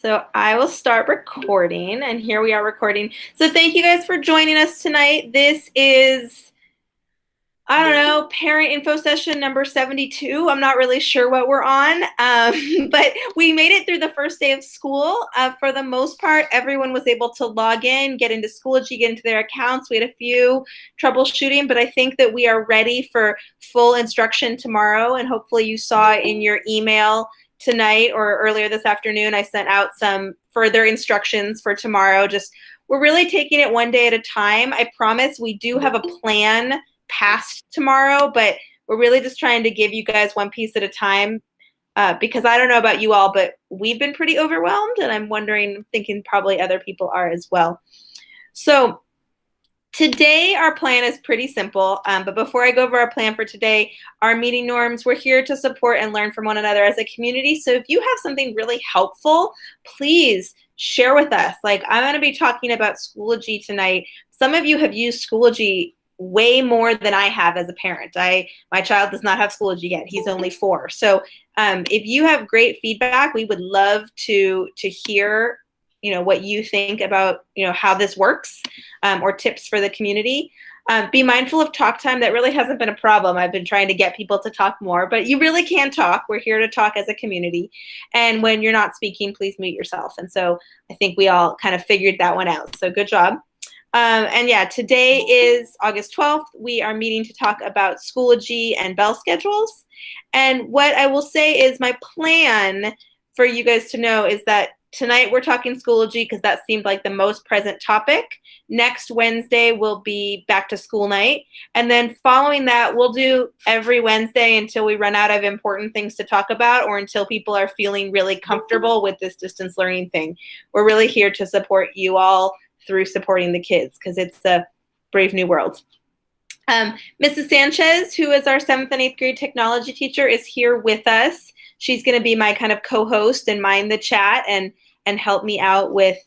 So I will start recording, and here we are recording. So thank you guys for joining us tonight. This is, I don't know, parent info session number 72. I'm not really sure what we're on, but we made it through the first day of school. For the most part, everyone was able to log in, get into Schoology, get into their accounts. We had a few troubleshooting, but I think that we are ready for full instruction tomorrow, and hopefully you saw in your email tonight or earlier this afternoon, I sent out some further instructions for tomorrow. Just we're really taking it one day at a time. I promise we do have a plan past tomorrow, but we're really just trying to give you guys one piece at a time because I don't know about you all, but we've been pretty overwhelmed, and I'm thinking probably other people are as well. So today, our plan is pretty simple, but before I go over our plan for today, our meeting norms, we're here to support and learn from one another as a community. So if you have something really helpful, please share with us. Like, I'm going to be talking about Schoology tonight. Some of you have used Schoology way more than I have as a parent. My child does not have Schoology yet. He's only 4. So if you have great feedback, we would love to hear what you think about how this works, or tips for the community. Be mindful of talk time. That really hasn't been a problem. I've been trying to get people to talk more, but you really can talk. We're here to talk as a community. And when you're not speaking, please mute yourself. And so I think we all kind of figured that one out. So good job. And yeah, today is August 12th. We are meeting to talk about Schoology and bell schedules. And what I will say is my plan for you guys to know is that tonight we're talking Schoology because that seemed like the most present topic. Next Wednesday will be back to school night. And then following that, we'll do every Wednesday until we run out of important things to talk about or until people are feeling really comfortable with this distance learning thing. We're really here to support you all through supporting the kids because it's a brave new world. Mrs. Sanchez, who is our 7th and 8th grade technology teacher, is here with us. She's going to be my kind of co-host and mind the chat and help me out with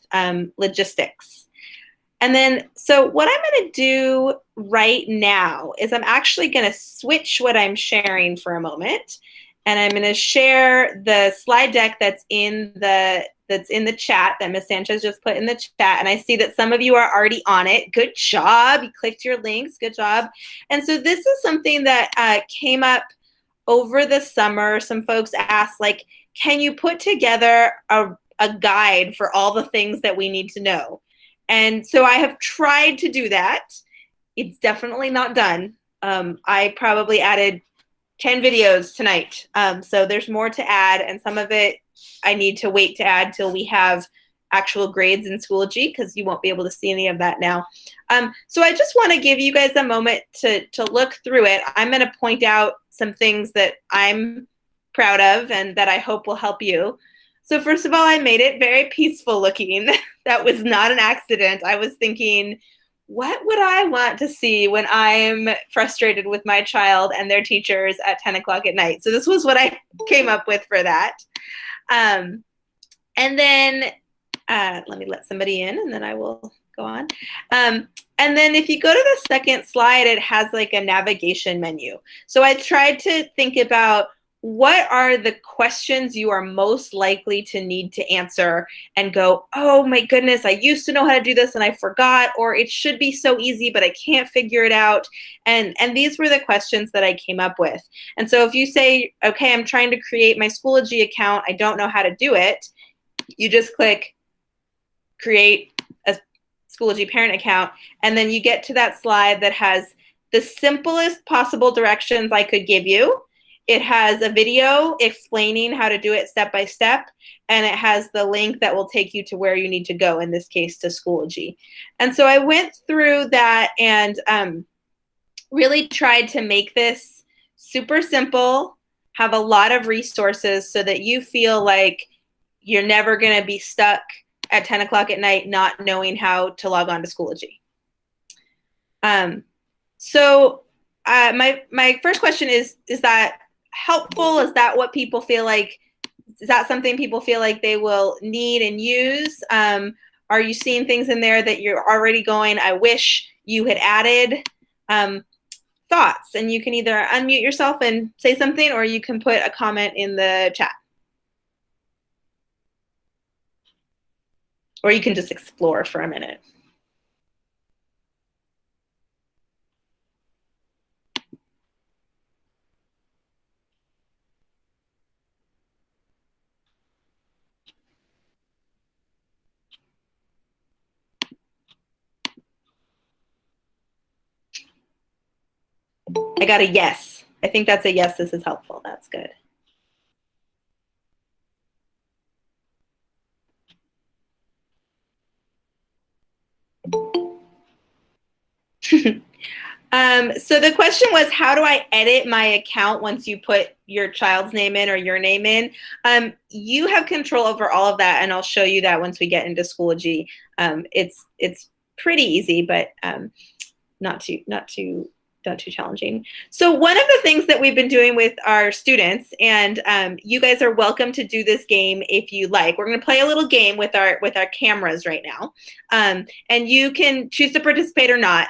logistics. And then, so what I'm going to do right now is I'm actually going to switch what I'm sharing for a moment, and I'm going to share the slide deck that's in the chat that Ms. Sanchez just put in the chat. And I see that some of you are already on it. Good job. You clicked your links. Good job. And so this is something that came up over the summer. Some folks asked, like, can you put together a guide for all the things that we need to know? And so I have tried to do that. It's definitely not done. I probably added 10 videos tonight. So there's more to add, and some of it I need to wait to add till we have actual grades in Schoology because you won't be able to see any of that now. So I just want to give you guys a moment to look through it. I'm going to point out some things that I'm proud of and that I hope will help you. So first of all, I made it very peaceful looking. That was not an accident. I was thinking, what would I want to see when I'm frustrated with my child and their teachers at 10 o'clock at night? So this was what I came up with for that. And then let me let somebody in and then I will go on. And then if you go to the second slide, it has like a navigation menu. So I tried to think about what are the questions you are most likely to need to answer and go, oh my goodness, I used to know how to do this and I forgot, or it should be so easy, but I can't figure it out. And these were the questions that I came up with. And so if you say, okay, I'm trying to create my Schoology account, I don't know how to do it, you just click create a Schoology parent account, and then you get to that slide that has the simplest possible directions I could give you. It has a video explaining how to do it step by step, and it has the link that will take you to where you need to go, in this case to Schoology. And so I went through that and really tried to make this super simple, have a lot of resources so that you feel like you're never going to be stuck at 10 o'clock at night not knowing how to log on to Schoology. So my first question is that helpful? Is that what people feel like? Is that something people feel like they will need and use? Are you seeing things in there that you're already going, I wish you had added? Thoughts, and you can either unmute yourself and say something, or you can put a comment in the chat. Or you can just explore for a minute. I got a yes. I think that's a yes, this is helpful. That's good. So the question was, how do I edit my account once you put your child's name in or your name in? You have control over all of that, and I'll show you that once we get into Schoology. It's pretty easy, but not too challenging. So one of the things that we've been doing with our students, and you guys are welcome to do this game if you like. We're going to play a little game with our cameras right now, and you can choose to participate or not.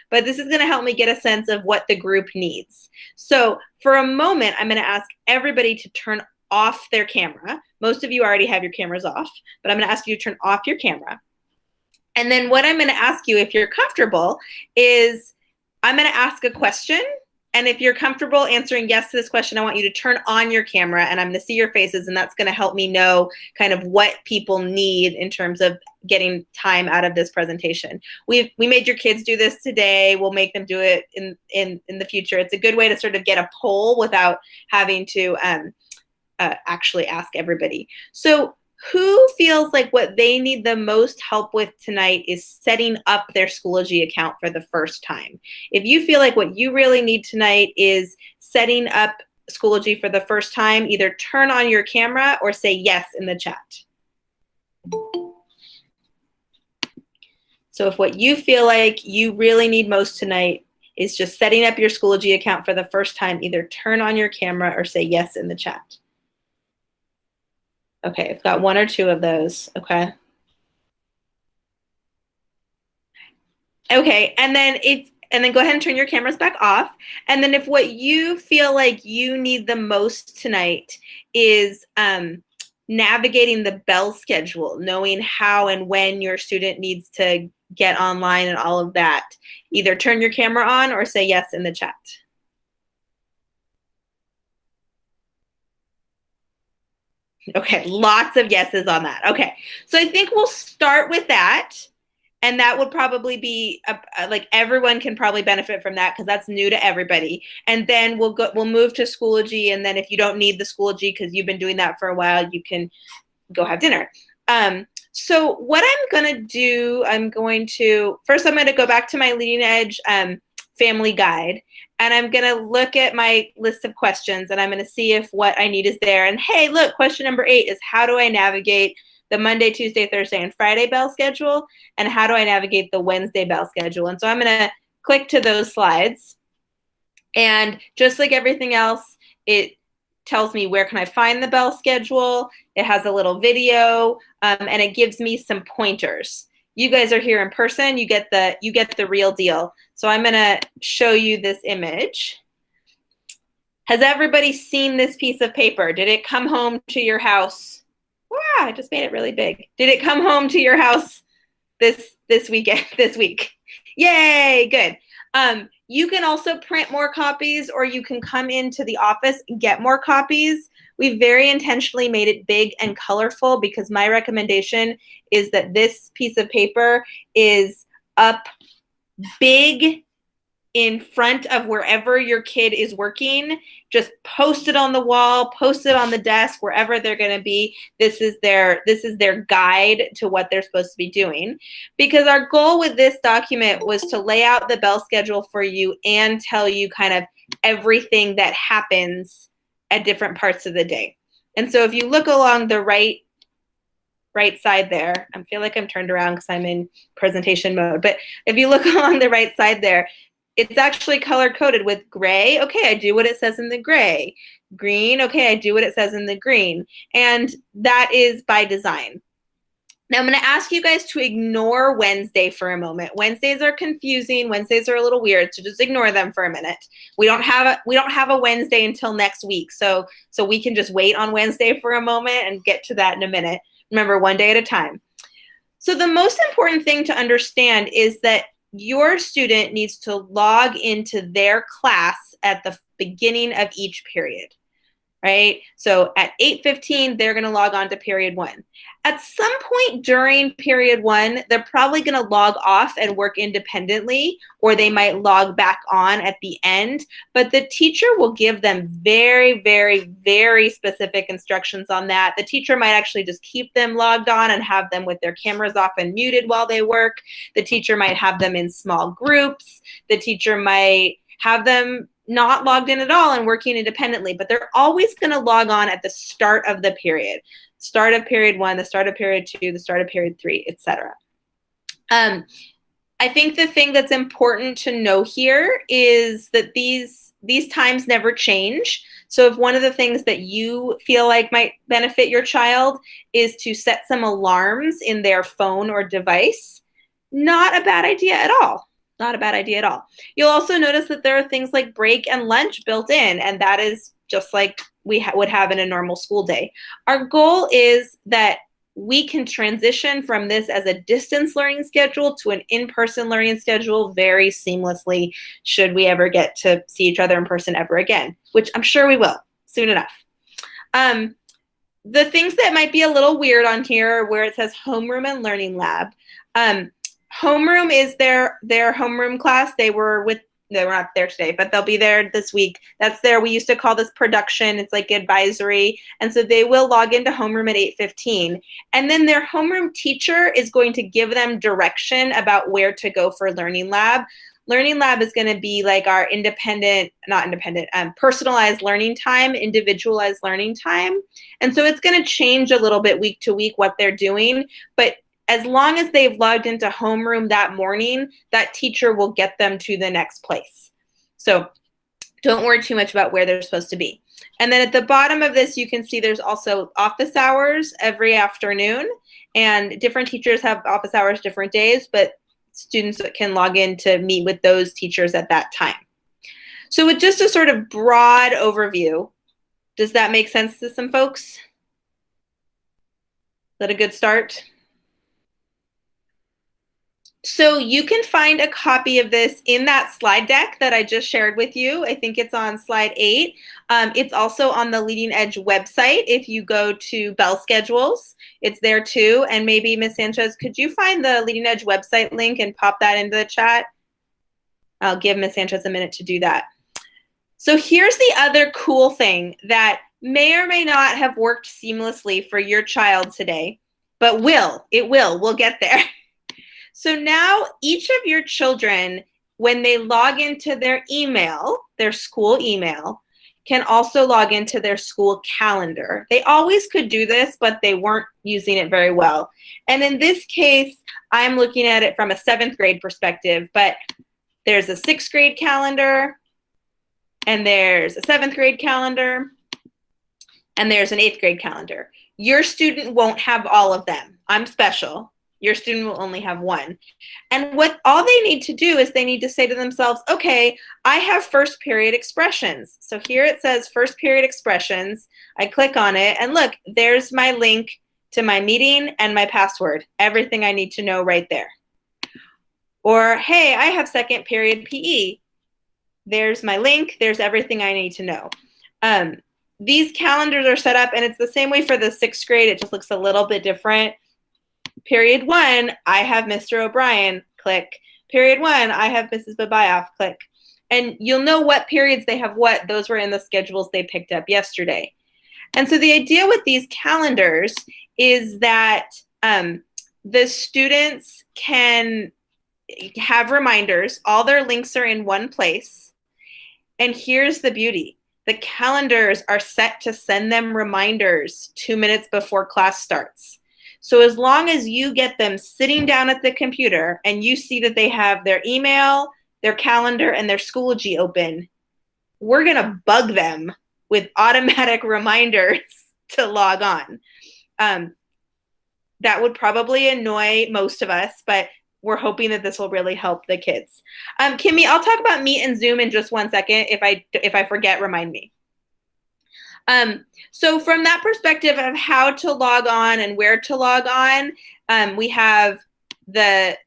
But this is going to help me get a sense of what the group needs. So for a moment, I'm going to ask everybody to turn off their camera. Most of you already have your cameras off, but I'm going to ask you to turn off your camera. And then what I'm going to ask you, if you're comfortable, is I'm going to ask a question, and if you're comfortable answering yes to this question, I want you to turn on your camera, and I'm going to see your faces, and that's going to help me know kind of what people need in terms of getting time out of this presentation. We made your kids do this today. We'll make them do it in the future. It's a good way to sort of get a poll without having to actually ask everybody. So who feels like what they need the most help with tonight is setting up their Schoology account for the first time? If you feel like what you really need tonight is setting up Schoology for the first time, either turn on your camera or say yes in the chat. So if what you feel like you really need most tonight is just setting up your Schoology account for the first time, either turn on your camera or say yes in the chat. Okay, I've got one or two of those. Okay. Okay, and then go ahead and turn your cameras back off. And then if what you feel like you need the most tonight is navigating the bell schedule, knowing how and when your student needs to get online and all of that, either turn your camera on or say yes in the chat. Okay, lots of yeses on that. Okay, so I think we'll start with that. And that would probably be like everyone can probably benefit from that because that's new to everybody. And then we'll move to Schoology. And then if you don't need the Schoology because you've been doing that for a while, you can go have dinner. So what I'm going to do, first I'm going to go back to my Leading Edge family guide. And I'm going to look at my list of questions, and I'm going to see if what I need is there. And hey, look, question number 8 is, how do I navigate the Monday, Tuesday, Thursday, and Friday bell schedule? And how do I navigate the Wednesday bell schedule? And so I'm going to click to those slides. And just like everything else, it tells me where can I find the bell schedule. It has a little video, and it gives me some pointers. You guys are here in person. You get the real deal. So I'm going to show you this image. Has everybody seen this piece of paper? Did it come home to your house? Wow, I just made it really big. Did it come home to your house this week? Yay, good. You can also print more copies, or you can come into the office and get more copies. We very intentionally made it big and colorful because my recommendation is that this piece of paper is up big in front of wherever your kid is working. Just post it on the wall, post it on the desk, wherever they're going to be. This is their guide to what they're supposed to be doing. Because our goal with this document was to lay out the bell schedule for you and tell you kind of everything that happens at different parts of the day. And so if you look along the right side there, I feel like I'm turned around because I'm in presentation mode, but if you look along the right side there, it's actually color-coded with gray. Okay, I do what it says in the gray. Green, okay, I do what it says in the green. And that is by design. Now I'm going to ask you guys to ignore Wednesday for a moment. Wednesdays are confusing. Wednesdays are a little weird, so just ignore them for a minute. We don't have a Wednesday until next week, so we can just wait on Wednesday for a moment and get to that in a minute. Remember, one day at a time. So the most important thing to understand is that your student needs to log into their class at the beginning of each period, right? So at 8:15, they're going to log on to period 1. At some point during period 1, they're probably going to log off and work independently, or they might log back on at the end, but the teacher will give them very, very, very specific instructions on that. The teacher might actually just keep them logged on and have them with their cameras off and muted while they work. The teacher might have them in small groups. The teacher might have them not logged in at all and working independently, but they're always going to log on at the start of the period. Start of period 1, the start of period 2, the start of period 3, etc. I think the thing that's important to know here is that these times never change. So if one of the things that you feel like might benefit your child is to set some alarms in their phone or device, not a bad idea at all. Not a bad idea at all. You'll also notice that there are things like break and lunch built in, and that is just like we would have in a normal school day. Our goal is that we can transition from this as a distance learning schedule to an in-person learning schedule very seamlessly, should we ever get to see each other in person ever again, which I'm sure we will soon enough. The things that might be a little weird on here where it says homeroom and learning lab. Homeroom is their homeroom class. They were not there today, but they'll be there this week. That's we used to call this production. It's like advisory. And so they will log into homeroom at 8:15. And then their homeroom teacher is going to give them direction about where to go for learning lab. Learning lab is going to be like our personalized learning time, individualized learning time. And so it's going to change a little bit week to week what they're doing. But as long as they've logged into homeroom that morning, that teacher will get them to the next place. So don't worry too much about where they're supposed to be. And then at the bottom of this, you can see there's also office hours every afternoon. And different teachers have office hours different days, but students can log in to meet with those teachers at that time. So with just a sort of broad overview, does that make sense to some folks? Is that a good start? So you can find a copy of this in that slide deck that I just shared with you. I think it's on slide 8. It's also on the Leading Edge website. If you go to Bell Schedules, it's there too. And maybe Ms. Sanchez, could you find the Leading Edge website link and pop that into the chat? I'll give Ms. Sanchez a minute to do that. So here's the other cool thing that may or may not have worked seamlessly for your child today, but we'll get there. So now each of your children, when they log into their email, their school email, can also log into their school calendar. They always could do this, but they weren't using it very well. And in this case, I'm looking at it from a 7th grade perspective, but there's a 6th grade calendar, and there's a 7th grade calendar, and there's an 8th grade calendar. Your student won't have all of them. I'm special. Your student will only have one. And all they need to do is they need to say to themselves, okay, I have first period expressions. So here it says first period expressions. I click on it and look, there's my link to my meeting and my password. Everything I need to know right there. Or, hey, I have second period PE. There's my link. There's everything I need to know. These calendars are set up, and it's the same way for the 6th grade. It just looks a little bit different. Period 1, I have Mr. O'Brien, click. Period 1, I have Mrs. Babayoff, click. And you'll know what periods they have what. Those were in the schedules they picked up yesterday. And so the idea with these calendars is that the students can have reminders. All their links are in one place. And here's the beauty. The calendars are set to send them reminders 2 minutes before class starts. So as long as you get them sitting down at the computer and you see that they have their email, their calendar, and their Schoology open, we're going to bug them with automatic reminders to log on. That would probably annoy most of us, but we're hoping that this will really help the kids. Kimmy, I'll talk about Meet and Zoom in just 1 second. If I forget, remind me. So from that perspective of how to log on and where to log on, we have the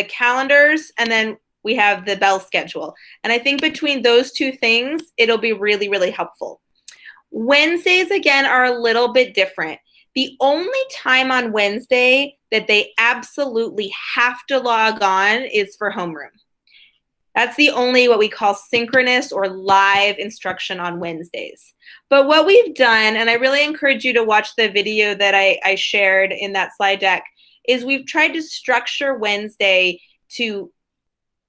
calendars, and then we have the bell schedule. And I think between those two things, it'll be really, really helpful. Wednesdays, again, are a little bit different. The only time on Wednesday that they absolutely have to log on is for homeroom. That's the only what we call synchronous or live instruction on Wednesdays. But what we've done, and I really encourage you to watch the video that I shared in that slide deck, is we've tried to structure Wednesday to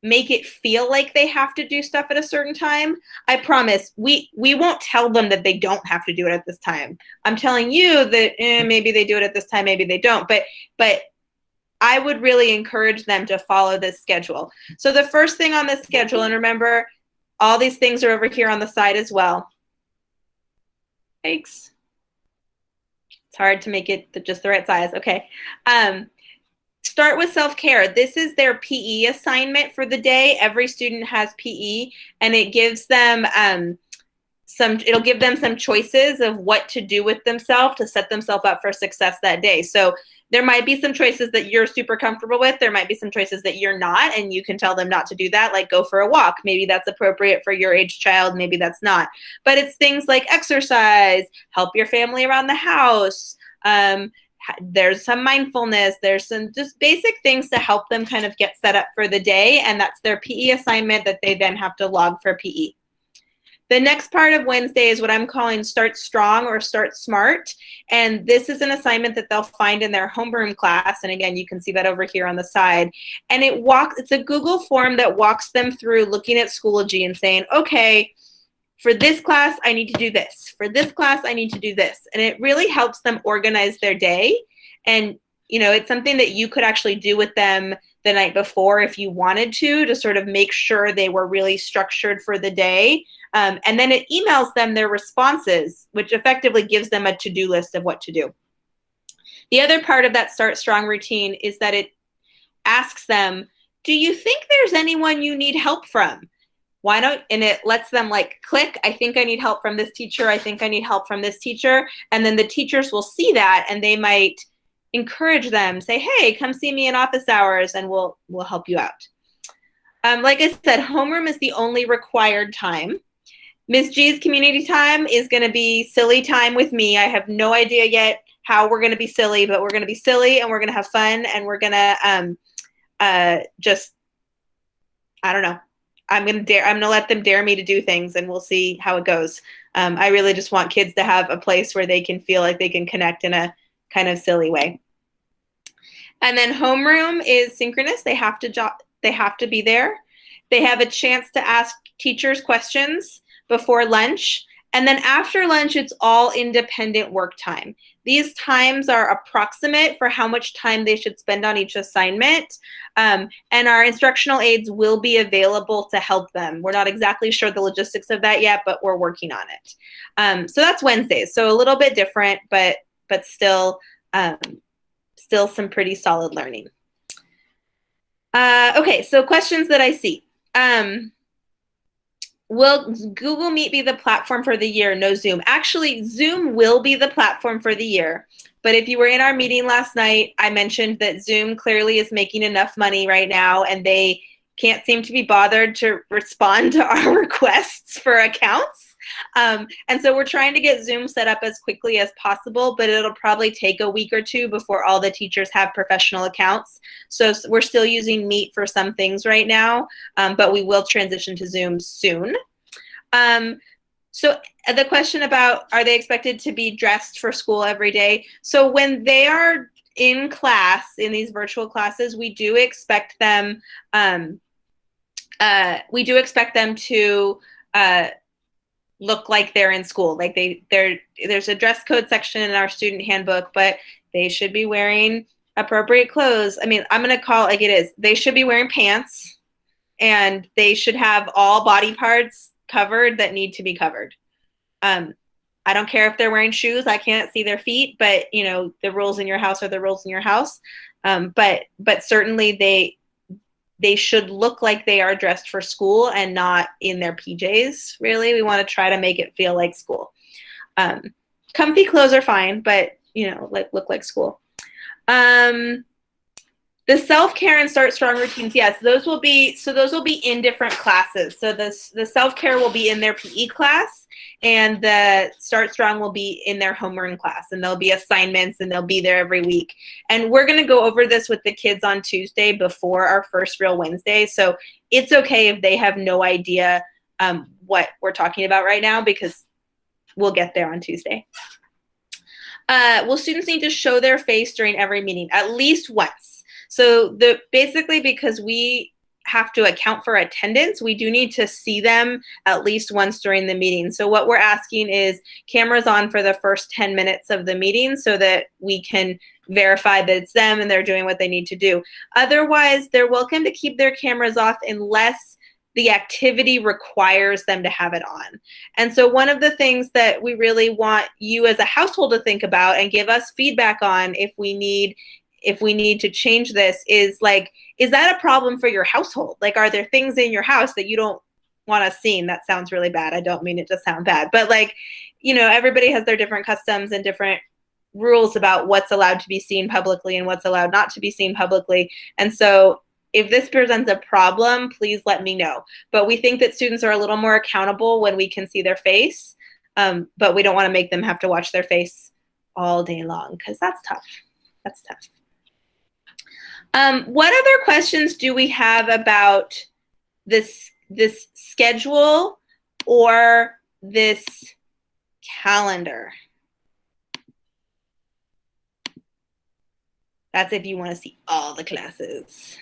make it feel like they have to do stuff at a certain time. I promise we won't tell them that they don't have to do it at this time. I'm telling you that maybe they do it at this time, maybe they don't. But I would really encourage them to follow this schedule. So the first thing on the schedule, and remember, all these things are over here on the side as well. Thanks. It's hard to make it just the right size. Okay. Start with self-care. This is their PE assignment for the day. Every student has PE, and it gives them it'll give them some choices of what to do with themselves to set themselves up for success that day. So there might be some choices that you're super comfortable with. There might be some choices that you're not, and you can tell them not to do that, like go for a walk. Maybe that's appropriate for your age child. Maybe that's not. But it's things like exercise, help your family around the house. There's some mindfulness. There's some just basic things to help them kind of get set up for the day. And that's their PE assignment that they then have to log for PE. The next part of Wednesday is what I'm calling Start Strong or Start Smart. And this is an assignment that they'll find in their homeroom class. And again, you can see that over here on the side. And it's a Google form that walks them through looking at Schoology and saying, okay, for this class, I need to do this. For this class, I need to do this. And it really helps them organize their day. And, you know, it's something that you could actually do with them the night before if you wanted to sort of make sure they were really structured for the day. And then it emails them their responses, which effectively gives them a to-do list of what to do. The other part of that Start Strong routine is that it asks them, do you think there's anyone you need help from? Why don't, and it lets them like click, I think I need help from this teacher. I think I need help from this teacher. And then the teachers will see that and they might encourage them, say, hey, come see me in office hours and we'll help you out. Like I said, homeroom is the only required time. Ms. G's community time is going to be silly time with me. I have no idea yet how we're going to be silly, but we're going to be silly and we're going to have fun and we're going to just, I don't know. I'm going to let them dare me to do things and we'll see how it goes. I really just want kids to have a place where they can feel like they can connect in a kind of silly way. And then homeroom is synchronous. They have to be there. They have a chance to ask teachers questions before lunch. And then after lunch, it's all independent work time. These times are approximate for how much time they should spend on each assignment. And our instructional aides will be available to help them. We're not exactly sure the logistics of that yet, but we're working on it. So that's Wednesdays. So a little bit different, but still some pretty solid learning. Okay, so questions that I see. Will Google Meet be the platform for the year? No Zoom. Actually, Zoom will be the platform for the year. But if you were in our meeting last night, I mentioned that Zoom clearly is making enough money right now, and they can't seem to be bothered to respond to our requests for accounts. And so we're trying to get Zoom set up as quickly as possible, but it'll probably take a week or two before all the teachers have professional accounts. So we're still using Meet for some things right now, but we will transition to Zoom soon. So the question about, are they expected to be dressed for school every day? So when they are in class, in these virtual classes, we do expect them, to look like they're in school. Like there's a dress code section in our student handbook, but they should be wearing appropriate clothes. I mean, I'm going to call it like it is. They should be wearing pants, and they should have all body parts covered that need to be covered. I don't care if they're wearing shoes. I can't see their feet, but you know, the rules in your house are the rules in your house. But certainly they should look like they are dressed for school and not in their PJs, really. We want to try to make it feel like school. Comfy clothes are fine, but, you know, like look like school. The self-care and start strong routines, yes, those will be in different classes. So the self-care will be in their PE class, and the start strong will be in their homeroom class, and there'll be assignments, and they'll be there every week. And we're going to go over this with the kids on Tuesday before our first real Wednesday. So it's okay if they have no idea what we're talking about right now, because we'll get there on Tuesday. Will students need to show their face during every meeting? At least once. So basically, because we have to account for attendance, we do need to see them at least once during the meeting. So what we're asking is cameras on for the first 10 minutes of the meeting so that we can verify that it's them and they're doing what they need to do. Otherwise, they're welcome to keep their cameras off unless the activity requires them to have it on. And so one of the things that we really want you as a household to think about and give us feedback on if we need to change this is, like, is that a problem for your household? Like, are there things in your house that you don't want us seeing? That sounds really bad. I don't mean it to sound bad, but, like, you know, everybody has their different customs and different rules about what's allowed to be seen publicly and what's allowed not to be seen publicly. And so if this presents a problem, please let me know. But we think that students are a little more accountable when we can see their face, but we don't want to make them have to watch their face all day long, because that's tough. That's tough. What other questions do we have about this schedule or this calendar? That's if you want to see all the classes.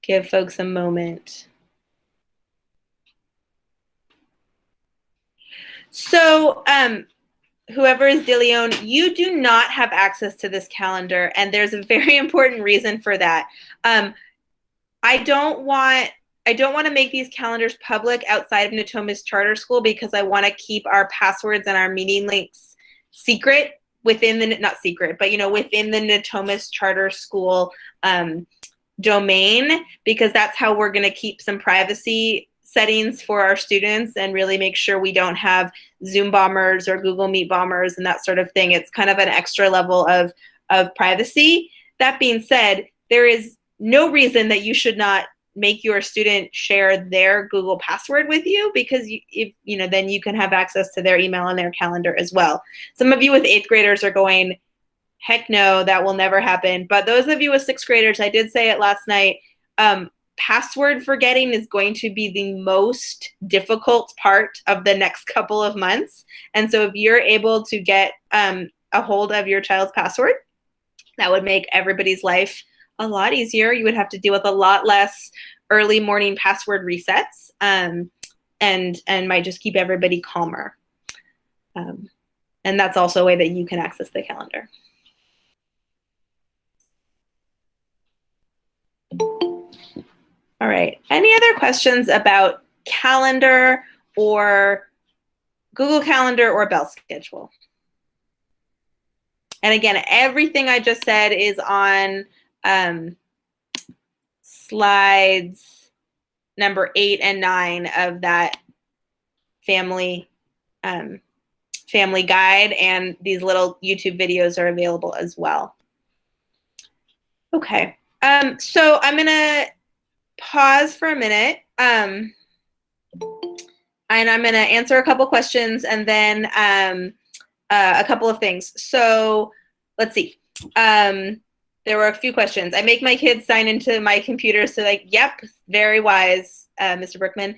Give folks a moment. So whoever is DeLeon, you do not have access to this calendar, and there's a very important reason for that. I don't want to make these calendars public outside of Natomas Charter School, because I want to keep our passwords and our meeting links secret within the, not secret, but, you know, within the Natomas Charter School domain, because that's how we're going to keep some privacy settings for our students and really make sure we don't have Zoom bombers or Google Meet bombers and that sort of thing. It's kind of an extra level of privacy. That being said, there is no reason that you should not make your student share their Google password with you, because then you can have access to their email and their calendar as well. Some of you with 8th graders are going, heck no, that will never happen. But those of you with 6th graders, I did say it last night, password forgetting is going to be the most difficult part of the next couple of months. And so if you're able to get a hold of your child's password, that would make everybody's life a lot easier. You would have to deal with a lot less early morning password resets, and might just keep everybody calmer. And that's also a way that you can access the calendar. All right, any other questions about calendar or Google Calendar or Bell Schedule? And again, everything I just said is on slides number 8 and 9 of that family guide, and these little YouTube videos are available as well. Okay, so I'm gonna pause for a minute, and I'm gonna answer a couple questions and then a couple of things. So let's see. There were a few questions. I make my kids sign into my computer, so like, yep, very wise, Mr. Brickman.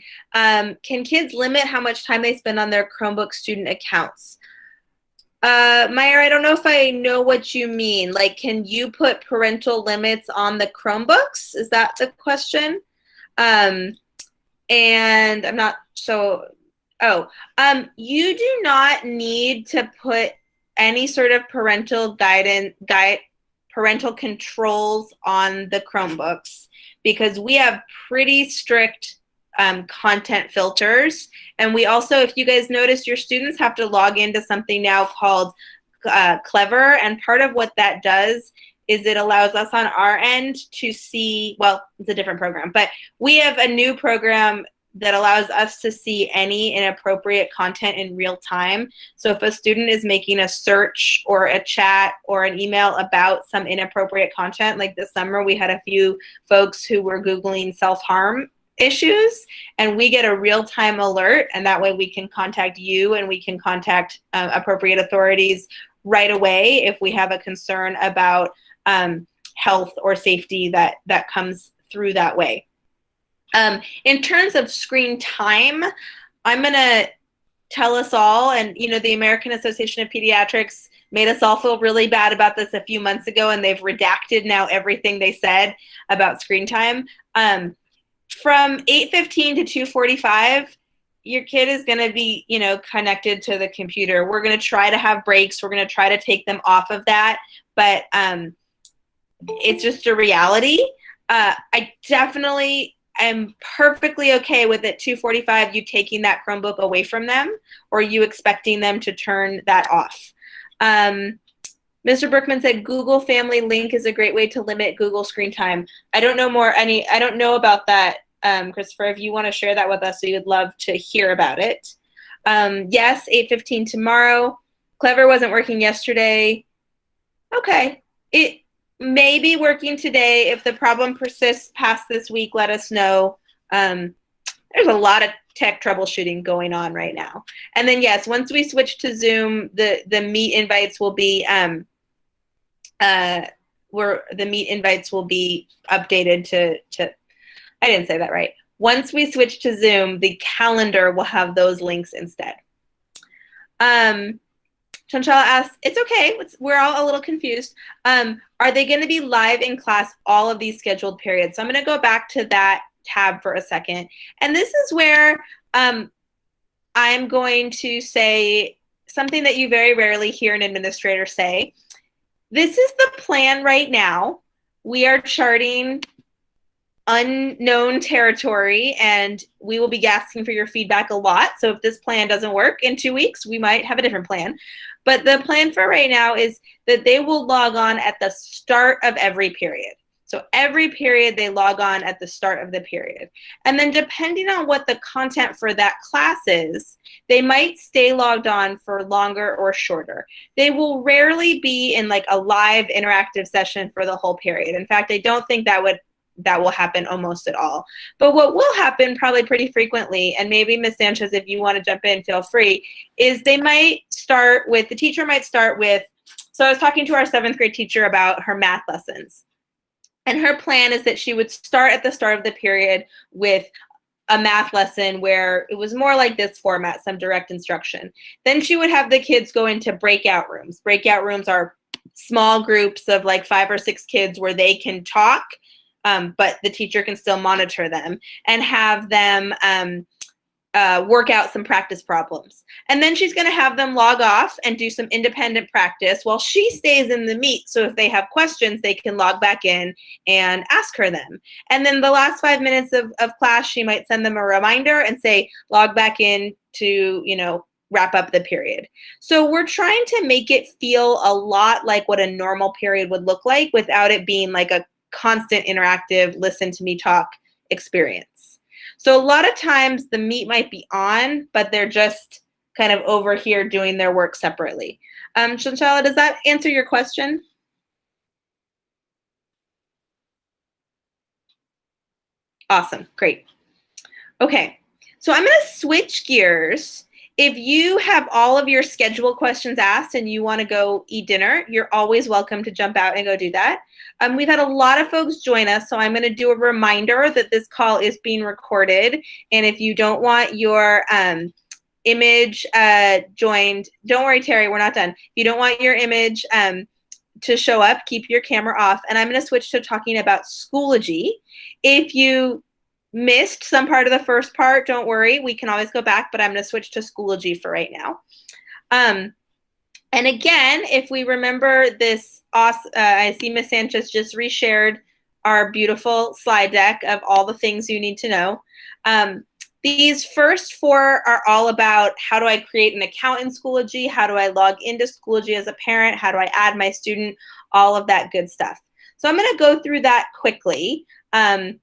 Can kids limit how much time they spend on their Chromebook student accounts? Meyer, I don't know if I know what you mean. Like, can you put parental limits on the Chromebooks? Is that the question? And I'm not so, you do not need to put any sort of parental parental controls on the Chromebooks, because we have pretty strict content filters. And we also, if you guys notice, your students have to log into something now called Clever. And part of what that does is it allows us on our end to see, well, it's a different program, but we have a new program that allows us to see any inappropriate content in real time. So if a student is making a search or a chat or an email about some inappropriate content, like this summer we had a few folks who were Googling self-harm issues, and we get a real-time alert, and that way we can contact you and we can contact appropriate authorities right away if we have a concern about health or safety that comes through that way. In terms of screen time, I'm going to tell us all, and the American Association of Pediatrics made us all feel really bad about this a few months ago, and they've redacted now everything they said about screen time. From 8:15 to 2:45, your kid is going to be, connected to the computer. We're going to try to have breaks. We're going to try to take them off of that, but it's just a reality. I definitely am perfectly okay with at 2:45 you taking that Chromebook away from them or you expecting them to turn that off. Mr. Berkman said Google Family Link is a great way to limit Google screen time. I don't know about that, Christopher. If you want to share that with us, we would love to hear about it. Yes, 8:15 tomorrow. Clever wasn't working yesterday. Okay. It may be working today. If the problem persists past this week, let us know. There's a lot of tech troubleshooting going on right now. And then yes, once we switch to Zoom, the meet invites will be updated to I didn't say that right. Once we switch to Zoom, the calendar will have those links instead. Chanchala asks, it's okay, we're all a little confused. Are they going to be live in class all of these scheduled periods? So I'm going to go back to that tab for a second. And this is where I'm going to say something that you very rarely hear an administrator say. This is the plan right now. We are charting unknown territory, and we will be asking for your feedback a lot. So if this plan doesn't work in 2 weeks, we might have a different plan. But the plan for right now is that they will log on at the start of every period. So every period they log on at the start of the period. And then depending on what the content for that class is, they might stay logged on for longer or shorter. They will rarely be in like a live interactive session for the whole period. In fact, I don't think that will happen almost at all. But what will happen probably pretty frequently, and maybe Ms. Sanchez, if you want to jump in, feel free, is the teacher might start with, so I was talking to our 7th grade teacher about her math lessons. And her plan is that she would start at the start of the period with a math lesson where it was more like this format, some direct instruction. Then she would have the kids go into breakout rooms. Breakout rooms are small groups of like 5 or 6 kids where they can talk, but the teacher can still monitor them, and have them work out some practice problems. And then she's going to have them log off and do some independent practice while she stays in the meet. So if they have questions, they can log back in and ask her them. And then the last 5 minutes of class, she might send them a reminder and say, log back in to, wrap up the period. So we're trying to make it feel a lot like what a normal period would look like without it being like a constant interactive listen to me talk experience. So a lot of times the meet might be on, but they're just kind of over here doing their work separately. Shanshala, does that answer your question? Awesome, great. Okay, so I'm gonna switch gears. If you have all of your scheduled questions asked and you want to go eat dinner, you're always welcome to jump out and go do that. We've had a lot of folks join us, so I'm going to do a reminder that this call is being recorded. And if you don't want your image joined, don't worry, Terry, we're not done. If you don't want your image to show up, keep your camera off. And I'm going to switch to talking about Schoology. If you missed some part of the first part, don't worry, we can always go back, but I'm going to switch to Schoology for right now. And again, if we remember this, I see Ms. Sanchez just reshared our beautiful slide deck of all the things you need to know. These first 4 are all about how do I create an account in Schoology, how do I log into Schoology as a parent, how do I add my student, all of that good stuff. So I'm going to go through that quickly and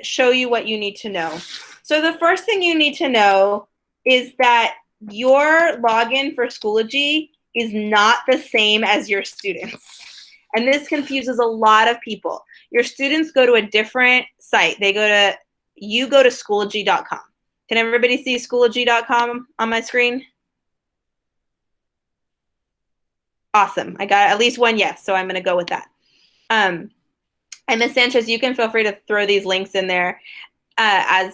show you what you need to know. So the first thing you need to know is that your login for Schoology is not the same as your students. And this confuses a lot of people. Your students go to a different site. You go to Schoology.com. Can everybody see Schoology.com on my screen? Awesome. I got at least one yes, so I'm going to go with that. And Ms. Sanchez, you can feel free to throw these links in there as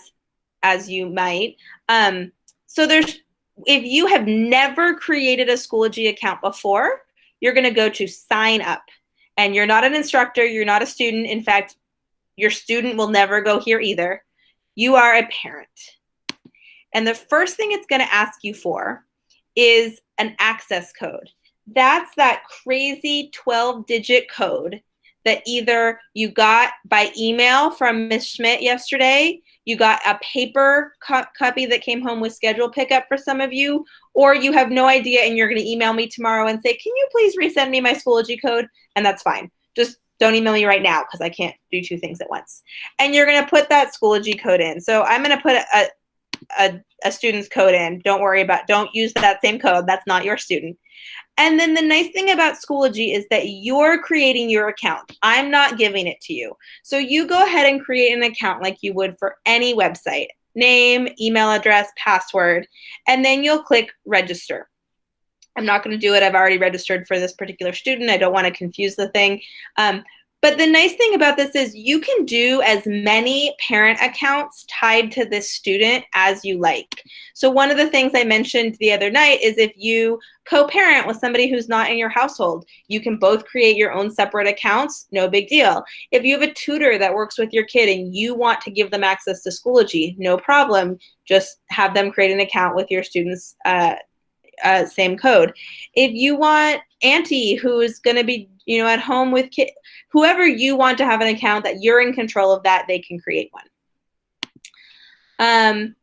you might. So if you have never created a Schoology account before, you're going to go to sign up. And you're not an instructor, you're not a student. In fact, your student will never go here either. You are a parent. And the first thing it's going to ask you for is an access code. That's that crazy 12-digit code that either you got by email from Ms. Schmidt yesterday, you got a paper copy that came home with schedule pickup for some of you, or you have no idea and you're going to email me tomorrow and say, can you please resend me my Schoology code? And that's fine. Just don't email me right now because I can't do 2 things at once. And you're going to put that Schoology code in. So I'm going to put a student's code in. Don't use that same code. That's not your student. And then the nice thing about Schoology is that you're creating your account. I'm not giving it to you. So you go ahead and create an account like you would for any website. Name, email address, password, and then you'll click register. I'm not going to do it. I've already registered for this particular student. I don't want to confuse the thing. But the nice thing about this is you can do as many parent accounts tied to this student as you like. So one of the things I mentioned the other night is if you co-parent with somebody who's not in your household, you can both create your own separate accounts, no big deal. If you have a tutor that works with your kid and you want to give them access to Schoology, no problem. Just have them create an account with your students' same code. If you want auntie who is going to be, at home with kids, whoever you want to have an account that you're in control of that, they can create one.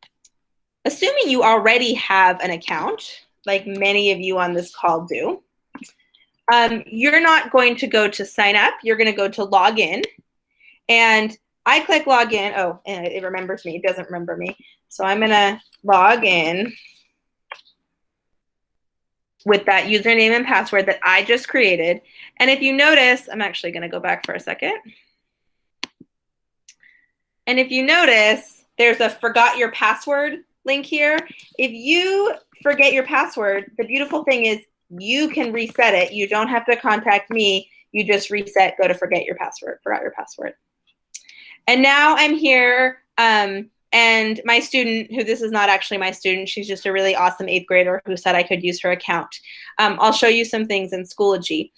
Assuming you already have an account, like many of you on this call do, you're not going to go to sign up. You're going to go to log in. And I click log in. Oh, and it remembers me. It doesn't remember me. So I'm going to log in with that username and password that I just created. And if you notice, I'm actually going to go back for a second. And if you notice, there's a forgot your password link here. If you forget your password, the beautiful thing is you can reset it. You don't have to contact me. You just reset, go to forgot your password. And now I'm here. And my student, who this is not actually my student, she's just a really awesome 8th grader who said I could use her account. I'll show you some things in Schoology.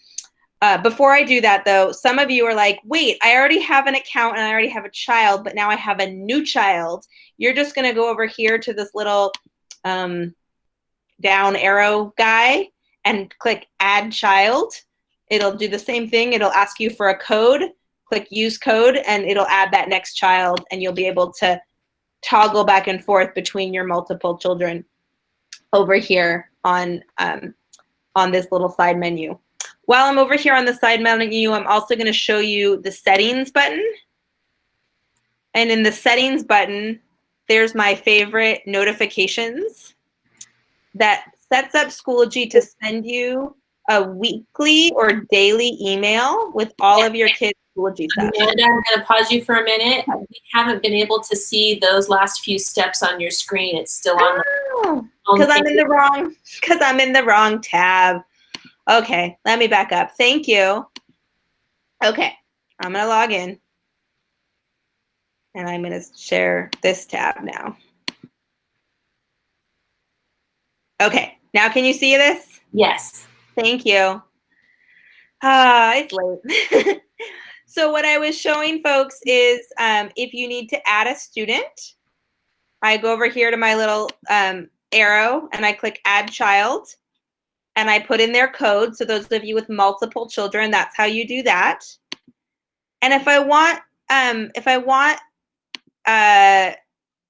Before I do that, though, some of you are like, wait, I already have an account and I already have a child, but now I have a new child. You're just going to go over here to this little down arrow guy and click Add Child. It'll do the same thing. It'll ask you for a code. Click Use Code, and it'll add that next child, and you'll be able to toggle back and forth between your multiple children over here on this little side menu. While I'm over here on the side menu, I'm also going to show you the settings button. And in the settings button, there's my favorite notifications that sets up Schoology to send you a weekly or daily email with all of your kids' Schoology stuff. Amanda, I'm going to pause you for a minute. We haven't been able to see those last few steps on your screen. It's still on because I'm in the wrong tab. Okay, let me back up. Thank you. Okay, I'm going to log in. And I'm going to share this tab now. Okay, now can you see this? Yes. Thank you. It's late. So what I was showing folks is if you need to add a student, I go over here to my little arrow and I click Add Child. And I put in their code. So those of you with multiple children, that's how you do that. And if I want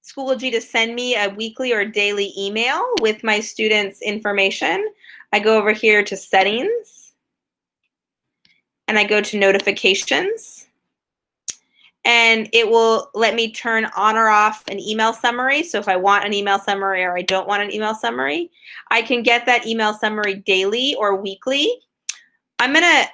Schoology to send me a weekly or daily email with my students' information, I go over here to settings and I go to notifications, and it will let me turn on or off an email summary. So if I want an email summary or I don't want an email summary, I can get that email summary daily or weekly. I'm going to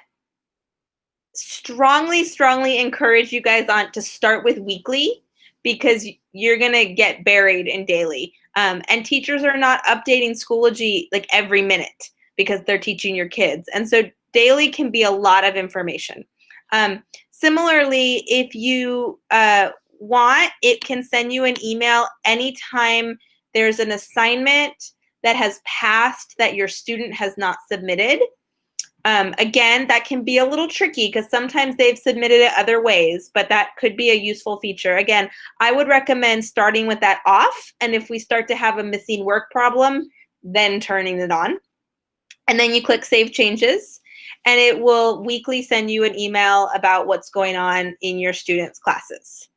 strongly encourage you guys to start with weekly, because you're going to get buried in daily. And teachers are not updating Schoology like every minute because they're teaching your kids. And so daily can be a lot of information. Similarly, if you want, it can send you an email anytime there's an assignment that has passed that your student has not submitted. Again, that can be a little tricky because sometimes they've submitted it other ways, but that could be a useful feature. Again, I would recommend starting with that off, and if we start to have a missing work problem, then turning it on. And then you click Save Changes, and it will weekly send you an email about what's going on in your students' classes.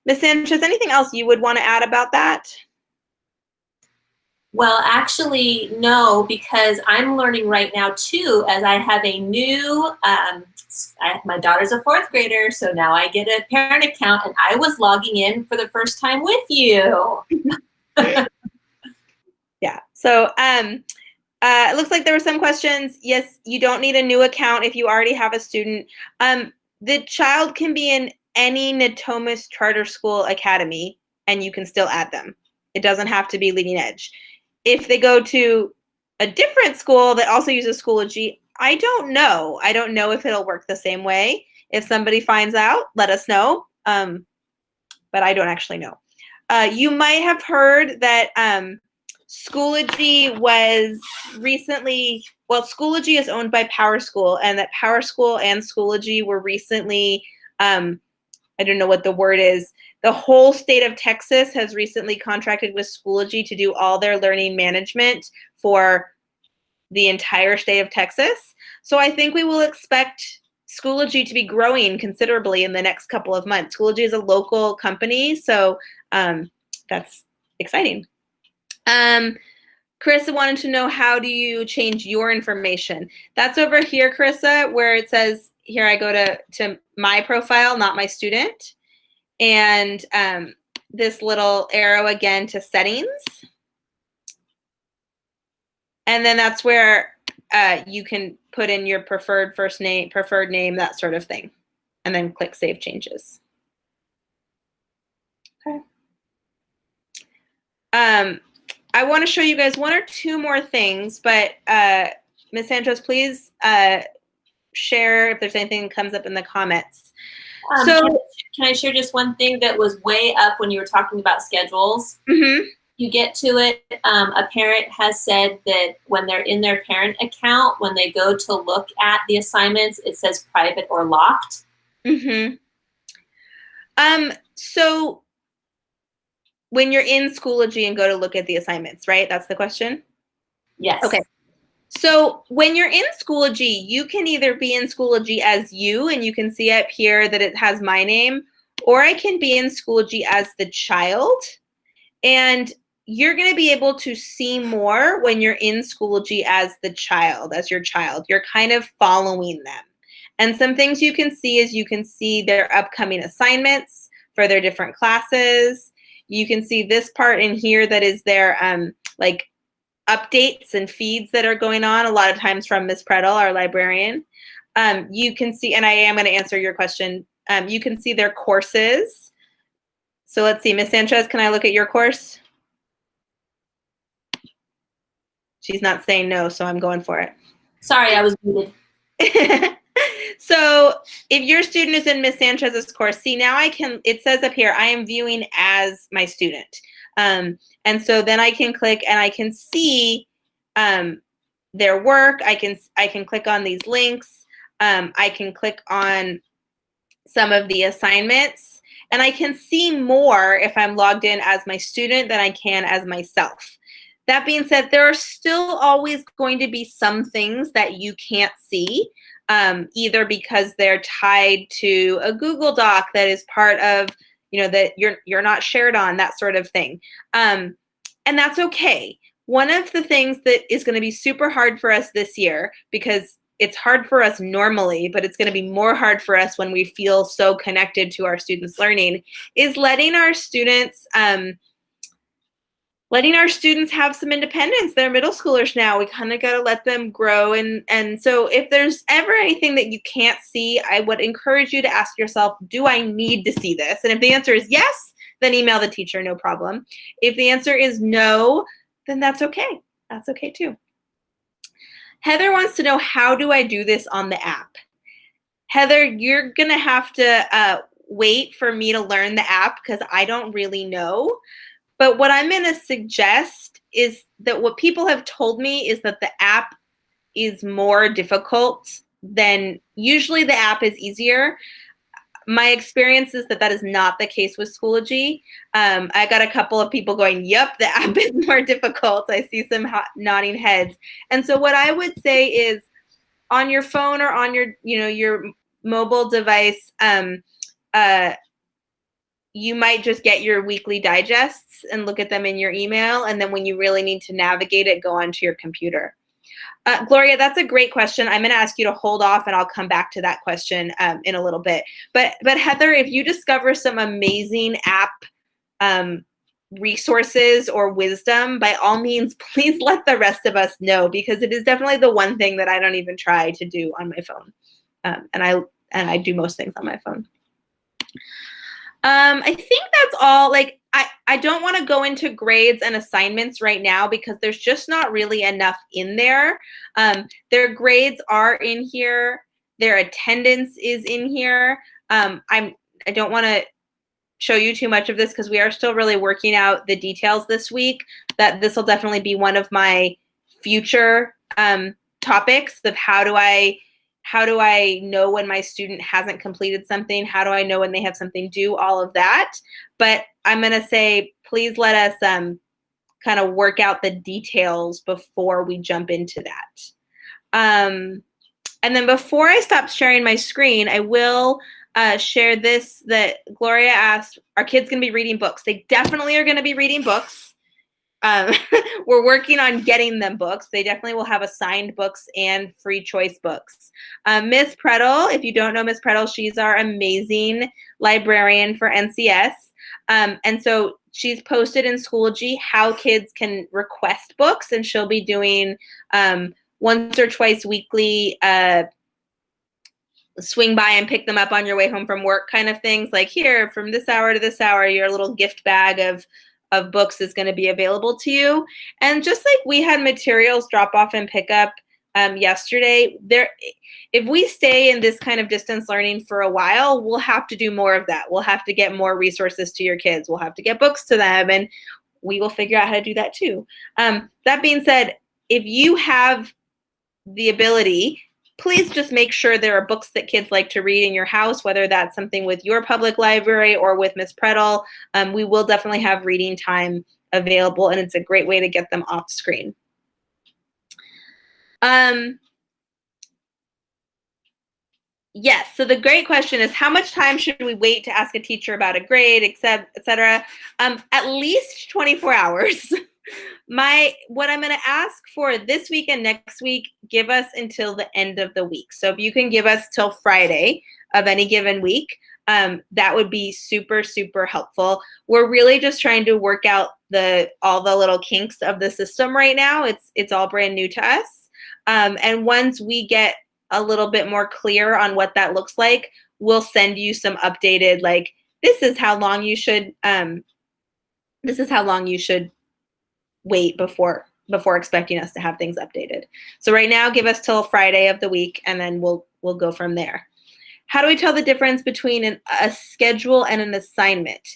Ms. Sanchez, anything else you would want to add about that? Well, actually, no, because I'm learning right now too, as I have a new, my daughter's a 4th grader, so now I get a parent account, and I was logging in for the first time with you. Yeah, so it looks like there were some questions. Yes, you don't need a new account if you already have a student. The child can be in any Natomas Charter School Academy, and you can still add them. It doesn't have to be Leading Edge. If they go to a different school that also uses Schoology, I don't know. I don't know if it'll work the same way. If somebody finds out, let us know. But I don't actually know. You might have heard that Schoology was recently, well, Schoology is owned by PowerSchool, and that PowerSchool and Schoology were recently, I don't know what the word is. The whole state of Texas has recently contracted with Schoology to do all their learning management for the entire state of Texas. So I think we will expect Schoology to be growing considerably in the next couple of months. Schoology is a local company, so that's exciting. Carissa wanted to know, how do you change your information? That's over here, Carissa, where it says, here I go to my profile, not my student. And this little arrow again to settings. And then that's where you can put in your preferred first name, preferred name, that sort of thing. And then click Save Changes. Okay. I want to show you guys 1 or 2 more things, but Ms. Santos, please share if there's anything that comes up in the comments. So can I share just one thing that was way up when you were talking about schedules? Mm-hmm. You get to it, a parent has said that when they're in their parent account, when they go to look at the assignments, it says private or locked. Mm-hmm. So when you're in Schoology and go to look at the assignments, right? That's the question? Yes. Okay. So when you're in Schoology, you can either be in Schoology as you, and you can see up here that it has my name, or I can be in Schoology as the child. And you're going to be able to see more when you're in Schoology as the child, as your child. You're kind of following them. And some things you can see is you can see their upcoming assignments for their different classes. You can see this part in here that is their like updates and feeds that are going on, a lot of times from Ms. Predel, our librarian. You can see, and I am going to answer your question, you can see their courses. So let's see, Ms. Sanchez, can I look at your course? She's not saying no, so I'm going for it. Sorry, I was muted. So if your student is in Ms. Sanchez's course, see now it says up here, I am viewing as my student. And so then I can click and I can see their work. I can click on these links. I can click on some of the assignments, and I can see more if I'm logged in as my student than I can as myself. That being said, there are still always going to be some things that you can't see, either because they're tied to a Google Doc that is part of that you're not shared on, that sort of thing. And that's okay. One of the things that is going to be super hard for us this year, because it's hard for us normally, but it's going to be more hard for us when we feel so connected to our students' learning, is letting our students have some independence. They're middle schoolers now. We kind of got to let them grow. And so if there's ever anything that you can't see, I would encourage you to ask yourself, do I need to see this? And if the answer is yes, then email the teacher, no problem. If the answer is no, then that's okay. That's okay too. Heather wants to know, how do I do this on the app? Heather, you're going to have to wait for me to learn the app because I don't really know. But what I'm going to suggest is that what people have told me is that the app is more difficult than usually the app is easier. My experience is that that is not the case with Schoology. I got a couple of people going, yep, the app is more difficult. I see some nodding heads. And so what I would say is, on your phone or on your mobile device, you might just get your weekly digests and look at them in your email. And then when you really need to navigate it, go onto your computer. Gloria, that's a great question. I'm going to ask you to hold off, and I'll come back to that question in a little bit. But Heather, if you discover some amazing app resources or wisdom, by all means, please let the rest of us know, because it is definitely the one thing that I don't even try to do on my phone. And I do most things on my phone. I think that's all. Like, I don't want to go into grades and assignments right now because there's just not really enough in there. Their grades are in here. Their attendance is in here. I don't want to show you too much of this because we are still really working out the details this week. That this will definitely be one of my future topics of how do I know when my student hasn't completed something? How do I know when they have something due? All of that. But I'm going to say, please let us kind of work out the details before we jump into that. And then before I stop sharing my screen, I will share this, that Gloria asked, are kids going to be reading books? They definitely are going to be reading books. We're working on getting them books. They definitely will have assigned books and free choice books. Miss Prettle, if you don't know Miss Prettle, she's our amazing librarian for NCS. And so she's posted in Schoology how kids can request books, and she'll be doing once or twice weekly swing by and pick them up on your way home from work kind of things. Like, here, from this hour to this hour, your little gift bag of books is going to be available to you. And just like we had materials drop off and pick up yesterday, if we stay in this kind of distance learning for a while, we'll have to do more of that. We'll have to get more resources to your kids. We'll have to get books to them, and we will figure out how to do that too. That being said, if you have the ability, please just make sure there are books that kids like to read in your house, whether that's something with your public library or with Miss Prettle. We will definitely have reading time available, and it's a great way to get them off screen. Yes, so the great question is, how much time should we wait to ask a teacher about a grade, et cetera? At least 24 hours. What I'm going to ask for this week and next week, give us until the end of the week. So if you can give us till Friday of any given week, that would be super, super helpful. We're really just trying to work out all the little kinks of the system right now. It's all brand new to us. And once we get a little bit more clear on what that looks like, we'll send you some updated, like, this is how long you should wait before expecting us to have things updated. So right now, give us till Friday of the week, and then we'll go from there. How do we tell the difference between a schedule and an assignment?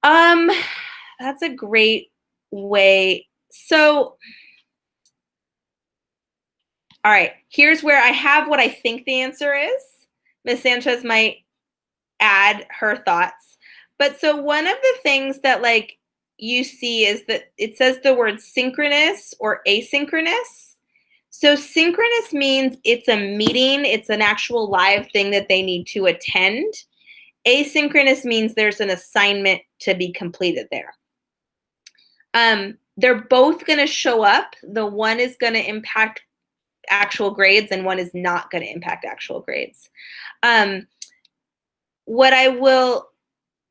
That's a great way. So, all right, here's where I have what I think the answer is. Ms. Sanchez might add her thoughts. But so one of the things that, like, you see is that it says the word synchronous or asynchronous. So synchronous means it's a meeting, it's an actual live thing that they need to attend. Asynchronous means there's an assignment to be completed there. They're both going to show up. The one is going to impact actual grades and one is not going to impact actual grades. What I will,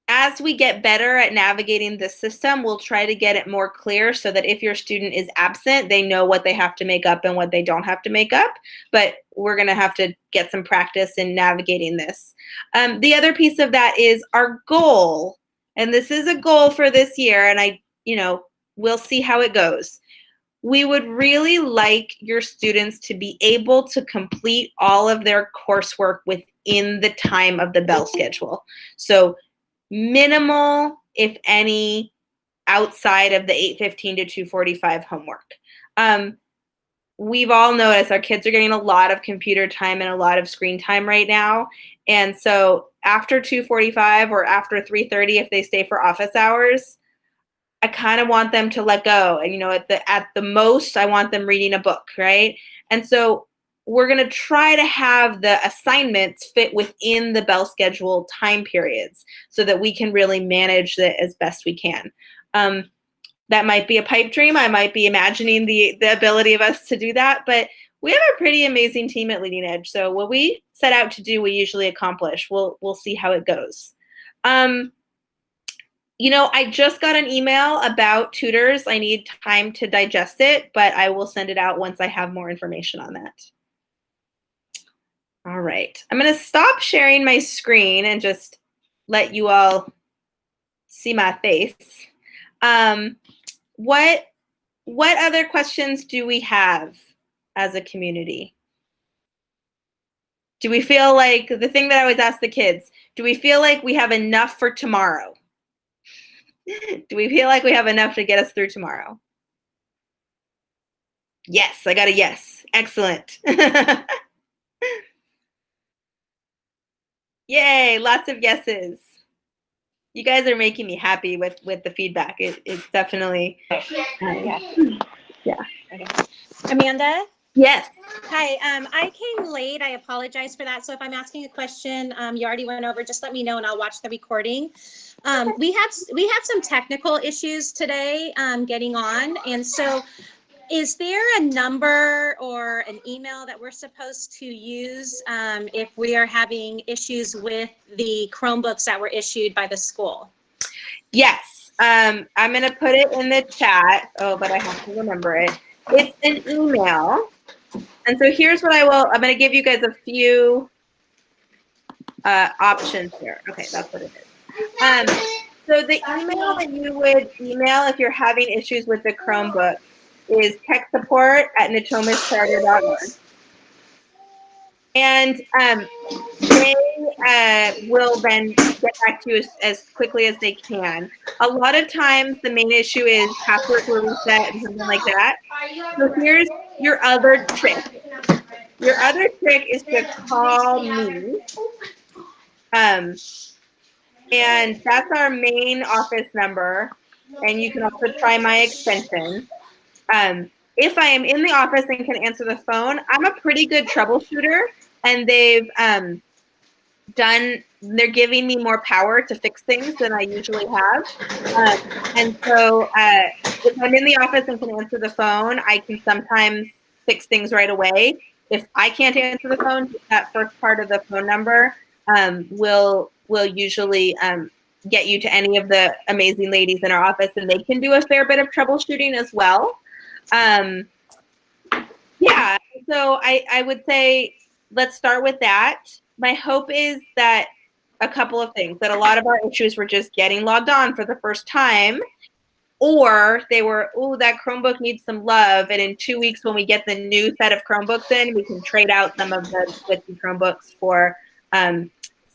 as we get better at navigating the system, we'll try to get it more clear so that if your student is absent, they know what they have to make up and what they don't have to make up. But we're going to have to get some practice in navigating this. The other piece of that is our goal. And this is a goal for this year. And we'll see how it goes. We would really like your students to be able to complete all of their coursework within the time of the bell schedule. So minimal, if any, outside of the 8:15 to 2:45 homework. We've all noticed our kids are getting a lot of computer time and a lot of screen time right now. And so after 2:45 or after 3:30, if they stay for office hours, I kind of want them to let go. And, at the most, I want them reading a book, right? And so we're going to try to have the assignments fit within the bell schedule time periods so that we can really manage it as best we can. That might be a pipe dream. I might be imagining the ability of us to do that, but we have a pretty amazing team at Leading Edge. So what we set out to do, we usually accomplish. We'll see how it goes. I just got an email about tutors. I need time to digest it, but I will send it out once I have more information on that. All right. I'm going to stop sharing my screen and just let you all see my face. What other questions do we have as a community? Do we feel like, the thing that I always ask the kids, do we feel like we have enough for tomorrow? Do we feel like we have enough to get us through tomorrow? Yes, I got a yes. Excellent. Yay, lots of yeses. You guys are making me happy with the feedback. It's definitely, yeah. Okay. Amanda? Yes. Hi, I came late. I apologize for that. So if I'm asking a question you already went over, just let me know and I'll watch the recording. We had some technical issues today getting on. And so is there a number or an email that we're supposed to use if we are having issues with the Chromebooks that were issued by the school? Yes. I'm going to put it in the chat. Oh, but I have to remember it. It's an email. And so here's what I'm going to give you guys a few options here. Okay, that's what it is. So the email that you would email if you're having issues with the Chromebook is techsupport@natomascharter.org. And they will then get back to you as quickly as they can. A lot of times the main issue is passwords were reset and something like that. So here's your other trick. Your other trick is to call me. And that's our main office number. And you can also try my extension. If I am in the office and can answer the phone, I'm a pretty good troubleshooter. And they're giving me more power to fix things than I usually have. And so if I'm in the office and can answer the phone, I can sometimes fix things right away. If I can't answer the phone, that first part of the phone number will usually get you to any of the amazing ladies in our office, and they can do a fair bit of troubleshooting as well. Yeah, so I would say let's start with that. My hope is that a couple of things, that a lot of our issues were just getting logged on for the first time, or they were, oh, that Chromebook needs some love, and in 2 weeks when we get the new set of Chromebooks in, we can trade out some of the switchy Chromebooks for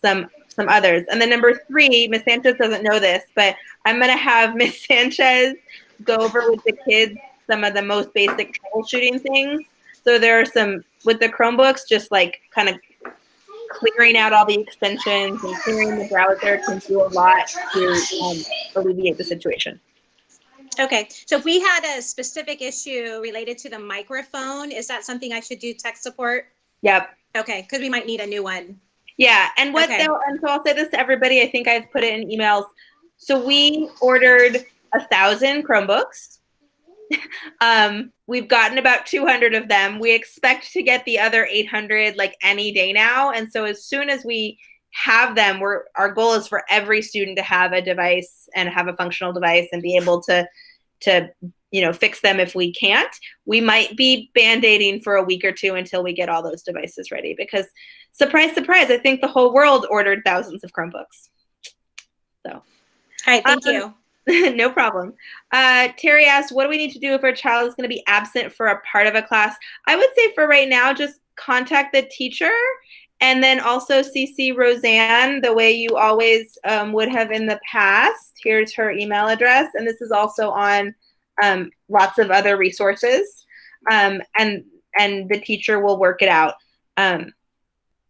some others. And then number 3, Miss Sanchez doesn't know this, but I'm going to have Miss Sanchez go over with the kids some of the most basic troubleshooting things. So there are some, with the Chromebooks, just like kind of clearing out all the extensions and clearing the browser can do a lot to alleviate the situation. Okay, so if we had a specific issue related to the microphone, is that something I should do tech support? Yep. Okay, because we might need a new one. Yeah, and what Okay. and so I'll say this to everybody. I think I've put it in emails. So we ordered 1,000 Chromebooks. We've gotten about 200 of them. We expect to get the other 800 like any day now. And so as soon as we have them, our goal is for every student to have a device and have a functional device and be able to fix them if we can't. We might be band-aiding for a week or two until we get all those devices ready, because surprise, surprise, I think the whole world ordered thousands of Chromebooks. So, All right, thank you. no problem. Terry asked, what do we need to do if our child is going to be absent for a part of a class? I would say for right now, just contact the teacher and then also CC Roseanne the way you always would have in the past. Here's her email address, and this is also on lots of other resources. And the teacher will work it out.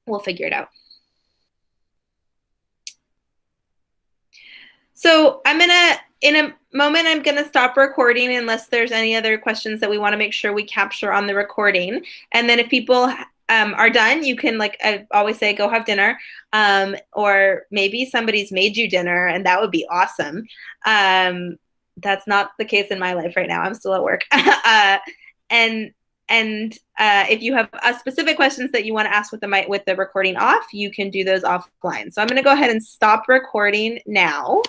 We'll figure it out. So in a moment, I'm gonna stop recording unless there's any other questions that we wanna make sure we capture on the recording. And then if people are done, you can, like I always say, go have dinner. Or maybe somebody's made you dinner and that would be awesome. That's not the case in my life right now. I'm still at work. And if you have specific questions that you want to ask with the recording off, you can do those offline. So I'm going to go ahead and stop recording now.